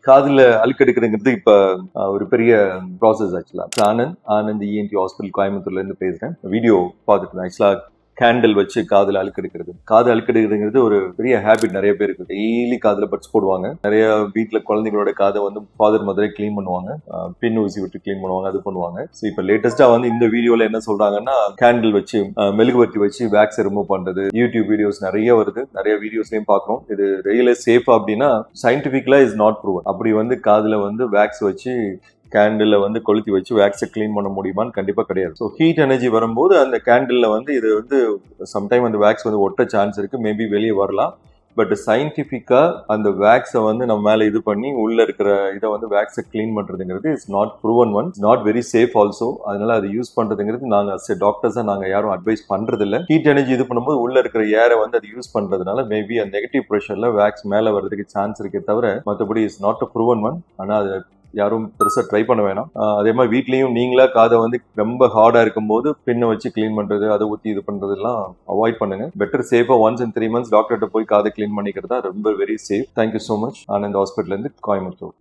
காதுல அழுக்கெடுக்கிறதுங்கிறது இப்ப ஒரு பெரிய ப்ராசஸ் ஆக்சுவலா. ஆனந்த் இஎன்டி ஹாஸ்பிட்டல் கோயம்புத்தூர்ல இருந்து பேசுறேன். வீடியோ பார்த்துட்டு ஆக்சுவலா கேண்டில் வச்சு காதுல அழுக்கெடுக்கிறது. காது அழுக்கெடுக்கிறதுங்கிறது ஒரு பெரிய ஹேபிட் நிறைய பேருக்கு. டெய்லி காதுல பட்ஸ் போடுவாங்க. நிறைய வீட்டுல குழந்தைங்களோட காதை ஃபாதர் மதரை கிளீன் பண்ணுவாங்க, பின் ஊசி விட்டு கிளீன் பண்ணுவாங்க, அது பண்ணுவாங்க. இப்ப லேட்டஸ்டா இந்த வீடியோல என்ன சொல்றாங்கன்னா, கேண்டில் வச்சு மெழுகுவர்த்தி வச்சு வேக்ஸ் ரிமூவ் பண்றது. யூடியூப் வீடியோஸ் நிறைய வருது, நிறைய வீடியோஸ்லயும் பாக்குறோம். இது ரியலே சேஃபா அப்படின்னா சயின்டிபிக்கலா இஸ் நாட் ப்ரூவன். அப்படி காதுல வேக்ஸ் வச்சு கேண்டில் கொளுத்தி வச்சு வேக்ஸை கிளீன் பண்ண முடியுமான்னு கண்டிப்பா கிடையாது. ஸோ ஹீட் எனர்ஜி வரும்போது அந்த கேண்டில்ல இது சம்டைம் அந்த வேக்ஸ் ஒட்ட சான்ஸ் இருக்கு, மேபி வெளியே வரலாம். பட் சயின்டிபிக்கா அந்த வேக்ஸை நம்ம மேல இது பண்ணி உள்ள இருக்கிற இதை வேக்ஸை கிளீன் பண்றதுங்கிறது it's not proven one, not very safe also. அதனால அது யூஸ் பண்றதுங்கிறது நாங்க டாக்டர்ஸா நாங்க யாரும் அட்வைஸ் பண்றது இல்லை. ஹீட் எனர்ஜி இது பண்ணும்போது உள்ள இருக்கிற ஏரை அது யூஸ் பண்றதுனால மேபி அந்த நெகட்டிவ் ப்ரெஷர்ல வேக்ஸ் மேல வர்றதுக்கு சான்ஸ் இருக்கே தவிர மற்றபடி it's not a proven one. ஆனா அது யாரும் பெருசா ட்ரை பண்ண வேணாம். அதே மாதிரி வீட்லயும் நீங்களா காதை ரொம்ப ஹார்டா இருக்கும் போது பின்ன வச்சு கிளீன் பண்றது, அதை ஊத்தி இது பண்றது எல்லாம் அவாய்ட் பண்ணுங்க. பெட்டர் சேஃபா ஒன்ஸ் இன் 3 months டாக்டர்கிட்ட போய் காதை கிளீன் பண்ணிக்கிறதா ரொம்ப very safe. Thank you so much. Anand hospital இருந்து கோயம்புத்தூர்.